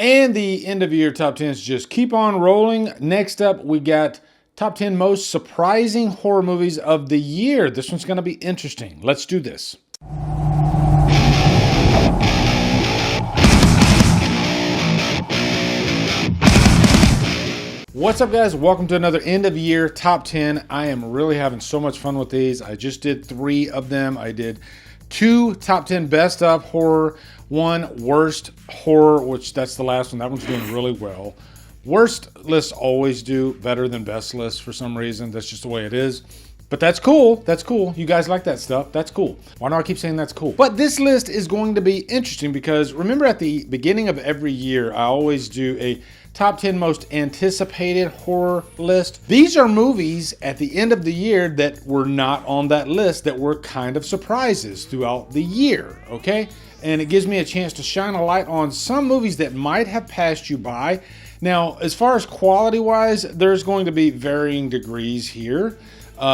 And the end of year top 10s just keep on rolling. Next up, we got top 10 most surprising horror movies of the year. This one's going to be interesting. Let's do this. What's up, guys? Welcome to another end of year top 10. I am really having so much fun with these. I just did 3 of them. I did 2 top 10 best of horror, 1 worst horror, which that's the last one. That one's doing really well. Worst lists always do better than best lists for some reason. That's just the way it is. But that's cool. That's cool. You guys like that stuff. That's cool. Why do I keep saying that's cool? But this list is going to be interesting because remember at the beginning of every year, I always do a top 10 most anticipated horror list. These are movies at the end of the year that were not on that list that were kind of surprises throughout the year, okay? And it gives me a chance to shine a light on some movies that might have passed you by. Now, as far as quality-wise, there's going to be varying degrees here.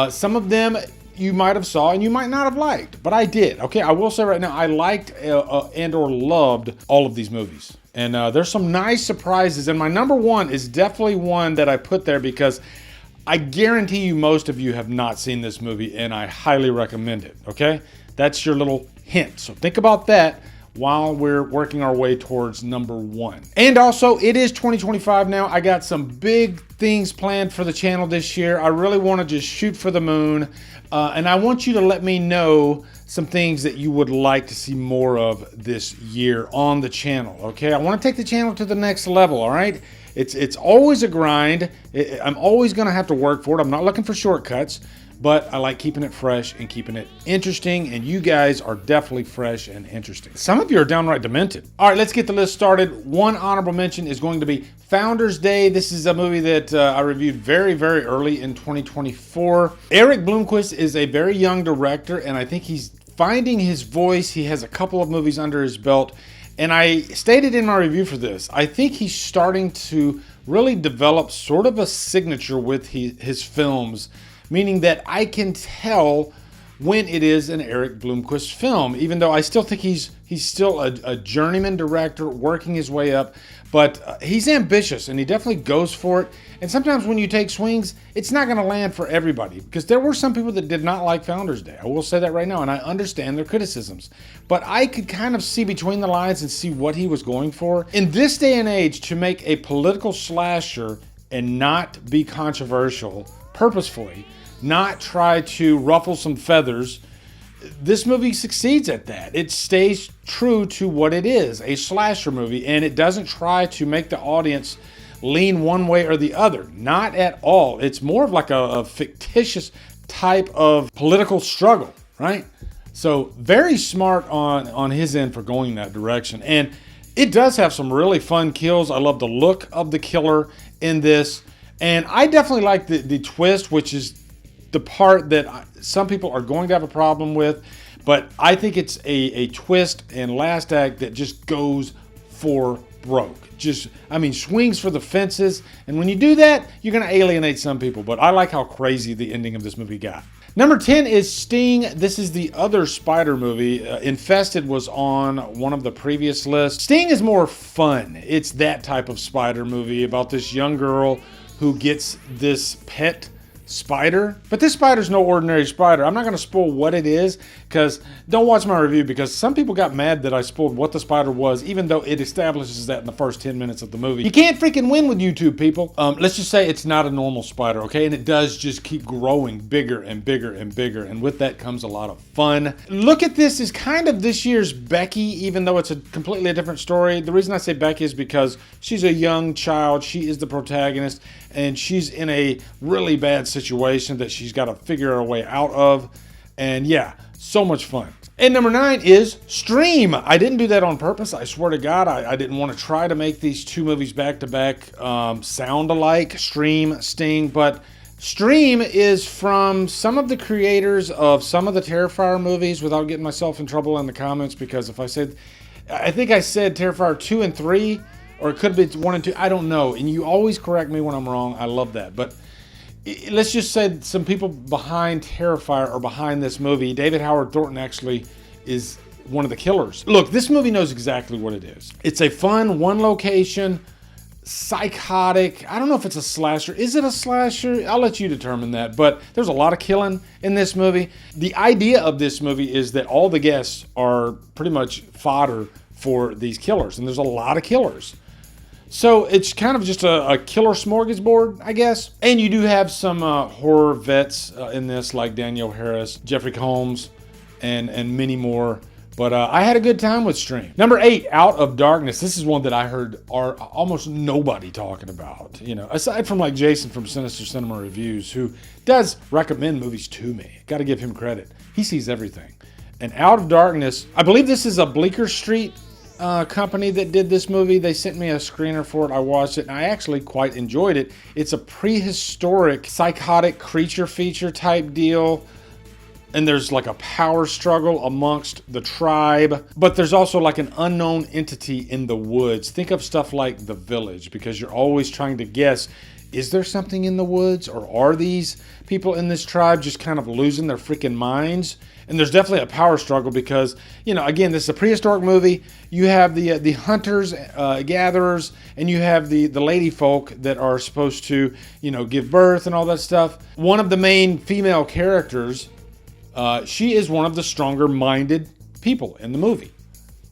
Some of them you might have saw and you might not have liked, but I did. Okay, I will say right now, I liked and or loved all of these movies. And there's some nice surprises. And my number 1 is definitely one that I put there because I guarantee you most of you have not seen this movie and I highly recommend it, okay? That's your little hint. So think about that while we're working our way towards number 1. And also, it is 2025 now. I got some big things planned for the channel this year. I really want to just shoot for the moon. And I want you to let me know some things that you would like to see more of this year on the channel, okay? I want to take the channel to the next level, all right? It's always a grind. I'm always going to have to work for it. I'm not looking for shortcuts. But I like keeping it fresh and keeping it interesting, and you guys are definitely fresh and interesting. Some of you are downright demented. All right, let's get the list started. 1 honorable mention is going to be Founders Day. This is a movie that I reviewed very, very early in 2024. Eric Blomquist is a very young director, and I think he's finding his voice. He has a couple of movies under his belt, and I stated in my review for this, I think he's starting to really develop sort of a signature with his films, meaning that I can tell when it is an Eric Blomquist film, even though I still think he's still a journeyman director working his way up, but he's ambitious and he definitely goes for it. And sometimes when you take swings, it's not gonna land for everybody because there were some people that did not like Founders Day. I will say that right now, and I understand their criticisms, but I could kind of see between the lines and see what he was going for. In this day and age, to make a political slasher and not be controversial purposefully, not try to ruffle some feathers, this movie succeeds at that. It stays true to what it is, a slasher movie, and it doesn't try to make the audience lean one way or the other. Not at all. It's more of like a fictitious type of political struggle, right? So very smart on his end for going that direction. And it does have some really fun kills. I love the look of the killer in this. And I definitely like the twist, which is the part that some people are going to have a problem with, but I think it's a twist and last act that just goes for broke. Swings for the fences, and when you do that, you're going to alienate some people, but I like how crazy the ending of this movie got. Number 10 is Sting. This is the other spider movie. Infested was on one of the previous lists. Sting is more fun. It's that type of spider movie about this young girl who gets this pet spider, but this spider's no ordinary spider. I'm not going to spoil what it is because don't watch my review because some people got mad that I spoiled what the spider was, even though it establishes that in the first 10 minutes of the movie. You can't freaking win with YouTube, people. Let's just say it's not a normal spider, okay? And it does just keep growing bigger and bigger and bigger, and with that comes a lot of fun. Look at this as kind of this year's Becky, even though it's a completely different story. The reason I say Becky is because she's a young child. She is the protagonist, and she's in a really bad situation that she's got to figure her way out of. And yeah, so much fun. And number 9 is Stream. I didn't do that on purpose. I swear to God, I didn't want to try to make these 2 movies back to back sound alike, Stream, Sting, but Stream is from some of the creators of some of the Terrifier movies, without getting myself in trouble in the comments, because if I said, I think I said Terrifier 2 and 3, or it could be 1 and 2, I don't know. And you always correct me when I'm wrong. I love that. But let's just say some people behind Terrifier or behind this movie. David Howard Thornton actually is one of the killers. Look, this movie knows exactly what it is. It's a fun, one location, psychotic. I don't know if it's a slasher. Is it a slasher? I'll let you determine that. But there's a lot of killing in this movie. The idea of this movie is that all the guests are pretty much fodder for these killers. And there's a lot of killers. So it's kind of just a killer smorgasbord, I guess. And you do have some horror vets in this, like Danielle Harris, Jeffrey Combs, and many more. But I had a good time with Stream. Number 8, Out of Darkness. This is one that I heard almost nobody talking about. You know, aside from like Jason from Sinister Cinema Reviews, who does recommend movies to me. Got to give him credit. He sees everything. And Out of Darkness, I believe this is a Bleecker Street company that did this movie. They sent me a screener for it. I watched it and I actually quite enjoyed it. It's a prehistoric psychotic creature feature type deal. And there's like a power struggle amongst the tribe, but there's also like an unknown entity in the woods. Think of stuff like The Village, because you're always trying to guess, is there something in the woods, or are these people in this tribe just kind of losing their freaking minds? And there's definitely a power struggle because, you know, again, this is a prehistoric movie. You have the hunters, gatherers, and you have the lady folk that are supposed to, you know, give birth and all that stuff. One of the main female characters, she is one of the stronger minded people in the movie.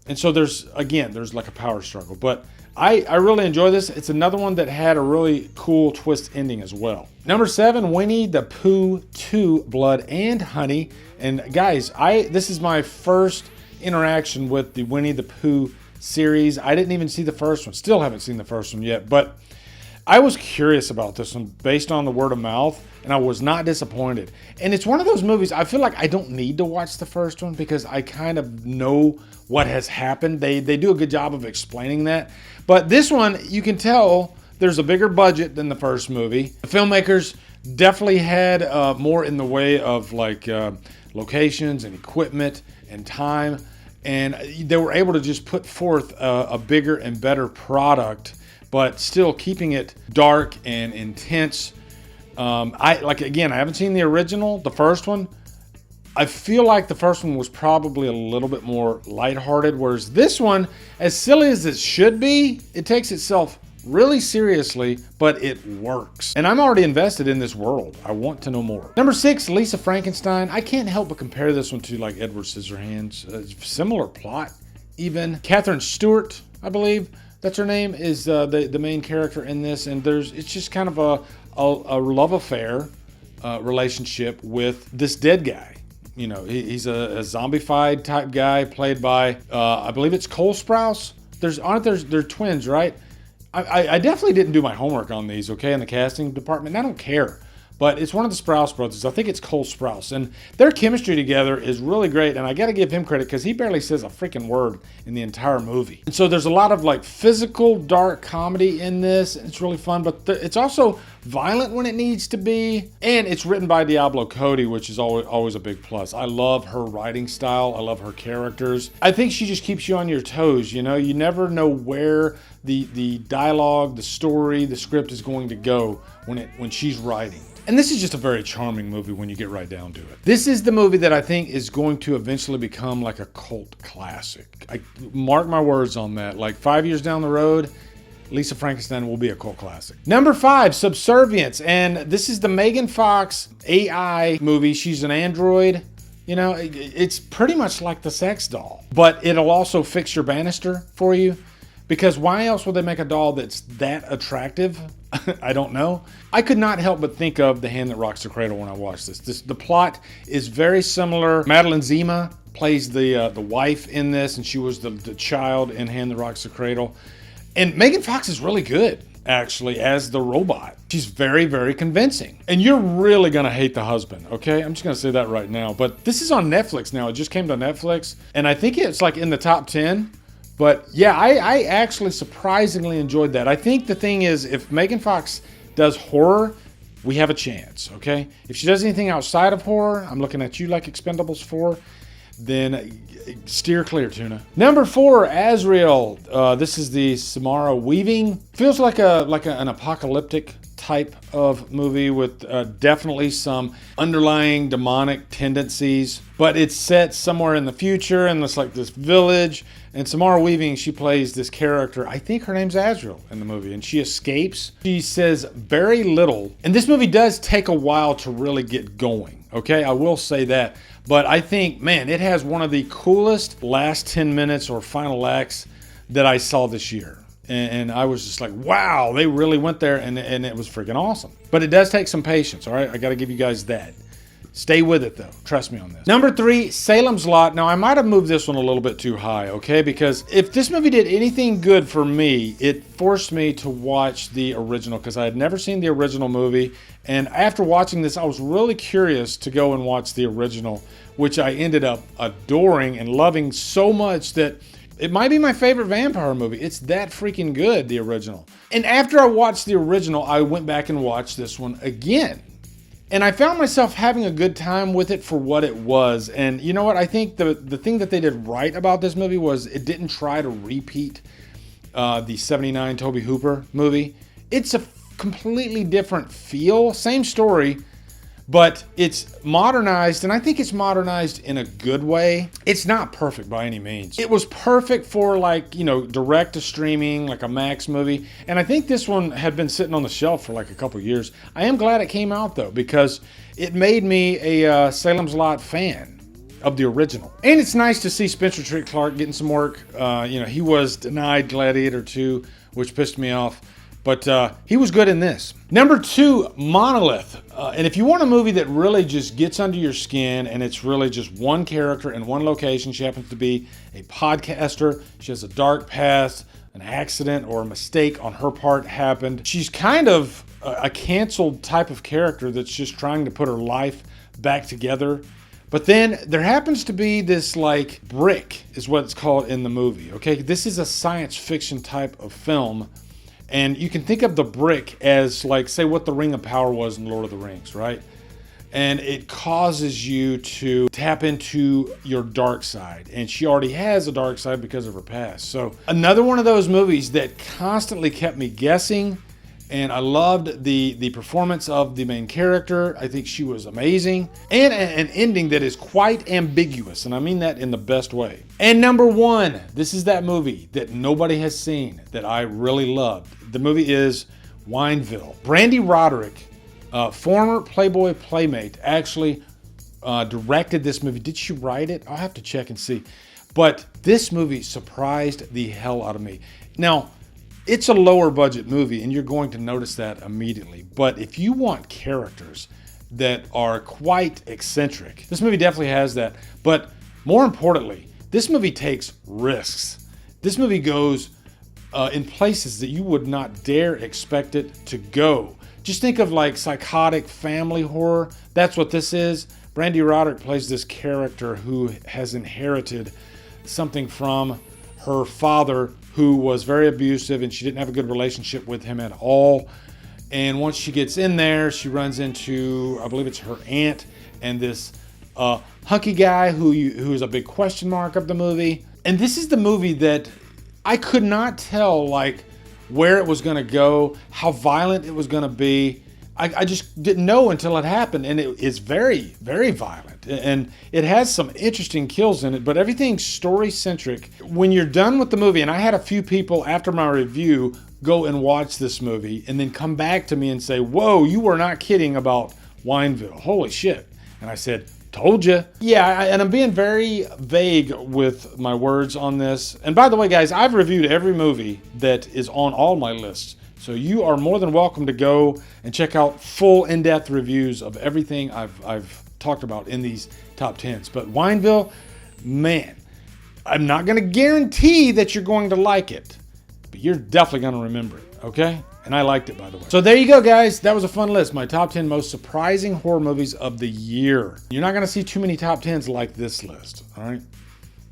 And so there's like a power struggle. But I really enjoy this. It's another one that had a really cool twist ending as well. Number 7, Winnie the Pooh 2, Blood and Honey. And guys, this is my first interaction with the Winnie the Pooh series. I didn't even see the first one. Still haven't seen the first one yet. But I was curious about this one based on the word of mouth, and I was not disappointed. And it's one of those movies, I feel like I don't need to watch the first one because I kind of know what has happened. They do a good job of explaining that. But this one, you can tell there's a bigger budget than the first movie. The filmmakers definitely had more in the way of like locations and equipment and time. And they were able to just put forth a bigger and better product, but still keeping it dark and intense. I haven't seen the original, the first one. I feel like the first one was probably a little bit more lighthearted, whereas this one, as silly as it should be, it takes itself really seriously, but it works. And I'm already invested in this world. I want to know more. Number 6, Lisa Frankenstein. I can't help but compare this one to like Edward Scissorhands. Similar plot, even. Catherine Stewart, I believe that's her name, is the main character in this. And it's just kind of a love affair relationship with this dead guy. You know, he's a zombified type guy played by, I believe it's Cole Sprouse. They're twins, right? I definitely didn't do my homework on these, okay, in the casting department. I don't care. But it's one of the Sprouse brothers. I think it's Cole Sprouse. And their chemistry together is really great. And I got to give him credit because he barely says a freaking word in the entire movie. And so there's a lot of like physical, dark comedy in this. It's really fun. But it's also violent when it needs to be. And it's written by Diablo Cody, which is always a big plus. I love her writing style. I love her characters. I think she just keeps you on your toes. You know, you never know where the dialogue, the story, the script is going to go when she's writing. And this is just a very charming movie when you get right down to it. This is the movie that I think is going to eventually become like a cult classic. I mark my words on that. Like 5 years down the road, Lisa Frankenstein will be a cult classic. Number 5, Subservience. And this is the Megan Fox AI movie. She's an android. You know, it's pretty much like the sex doll. But it'll also fix your banister for you. Because why else would they make a doll that's that attractive? I don't know. I could not help but think of The Hand That Rocks the Cradle when I watched this. The plot is very similar. Madeline Zima plays the wife in this, and she was the child in Hand That Rocks the Cradle. And Megan Fox is really good, actually, as the robot. She's very, very convincing. And you're really going to hate the husband, okay? I'm just going to say that right now. But this is on Netflix now. It just came to Netflix. And I think it's like in the top 10. But yeah, I actually surprisingly enjoyed that. I think the thing is, if Megan Fox does horror, we have a chance, okay? If she does anything outside of horror, I'm looking at you like Expendables 4, then steer clear, Tuna. Number 4, Azrael. This is the Samara Weaving. Feels like an apocalyptic type of movie with definitely some underlying demonic tendencies, but it's set somewhere in the future and it's like this village. And Samara Weaving, she plays this character, I think her name's Azrael in the movie, and she escapes. She says very little, and this movie does take a while to really get going, okay? I will say that. But I think, man, it has one of the coolest last 10 minutes or final acts that I saw this year. And I was just like, wow, they really went there, and it was freaking awesome. But it does take some patience, all right? I got to give you guys that. Stay with it, though. Trust me on this. Number 3, Salem's Lot. Now, I might have moved this one a little bit too high, okay? Because if this movie did anything good for me, it forced me to watch the original because I had never seen the original movie. And after watching this, I was really curious to go and watch the original, which I ended up adoring and loving so much that it might be my favorite vampire movie. It's that freaking good, the original. And after I watched the original, I went back and watched this one again. And I found myself having a good time with it for what it was. And you know what? I think the thing that they did right about this movie was it didn't try to repeat the 79 Tobe Hooper movie. It's a completely different feel. Same story, but it's modernized, and I think it's modernized in a good way. It's not perfect by any means. It was perfect for, like, you know, direct to streaming, like a Max movie. And I think this one had been sitting on the shelf for like a couple years. I am glad it came out though, because it made me a Salem's Lot fan of the original. And it's nice to see Spencer Trick Clark getting some work. You know, he was denied Gladiator 2, which pissed me off. But he was good in this. Number 2, Monolith. And if you want a movie that really just gets under your skin and it's really just one character in one location, she happens to be a podcaster, she has a dark past, an accident or a mistake on her part happened. She's kind of a canceled type of character that's just trying to put her life back together. But then there happens to be this, like, brick is what it's called in the movie, okay? This is a science fiction type of film. And you can think of the brick as, like, say what the Ring of Power was in Lord of the Rings, right? And it causes you to tap into your dark side. And she already has a dark side because of her past. So another one of those movies that constantly kept me guessing. And I loved the performance of the main character. I think she was amazing. And an ending that is quite ambiguous. And I mean that in the best way. And number 1, this is that movie that nobody has seen that I really loved. The movie is Wineville. Brandy Roderick, former Playboy Playmate, actually directed this movie. Did she write it? I'll have to check and see. But this movie surprised the hell out of me. Now, it's a lower budget movie, and you're going to notice that immediately. But if you want characters that are quite eccentric, this movie definitely has that. But more importantly, this movie takes risks. This movie goes in places that you would not dare expect it to go. Just think of, like, psychotic family horror. That's what this is. Brandy Roderick plays this character who has inherited something from her father, who was very abusive, and she didn't have a good relationship with him at all. And once she gets in there, she runs into, I believe it's her aunt, and this hunky guy who is a big question mark of the movie. And this is the movie that I could not tell, like, where it was going to go, how violent it was going to be. I just didn't know until it happened, and it is very, very violent. And it has some interesting kills in it, but everything's story-centric. When you're done with the movie, and I had a few people after my review go and watch this movie and then come back to me and say, whoa, you were not kidding about Wineville. Holy shit. And I said, told you. Yeah, and I'm being very vague with my words on this. And by the way, guys, I've reviewed every movie that is on all my lists. So you are more than welcome to go and check out full in-depth reviews of everything I've talked about in these top 10s. But Wineville, man, I'm not going to guarantee that you're going to like it, but you're definitely going to remember it, okay? And I liked it, by the way. So there you go, guys. That was a fun list. My top 10 most surprising horror movies of the year. You're not going to see too many top 10s like this list, all right?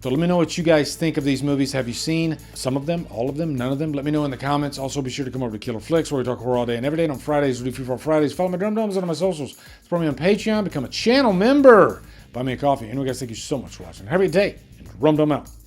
So let me know what you guys think of these movies. Have you seen some of them, all of them, none of them? Let me know in the comments. Also, be sure to come over to Killer Flicks, where we talk horror all day and every day. And on Fridays, we do Free for Fridays. Follow my Drumdums on my socials. Support me on Patreon. Become a channel member. Buy me a coffee. Anyway, guys, thank you so much for watching. Have a great day. And Drumdum out.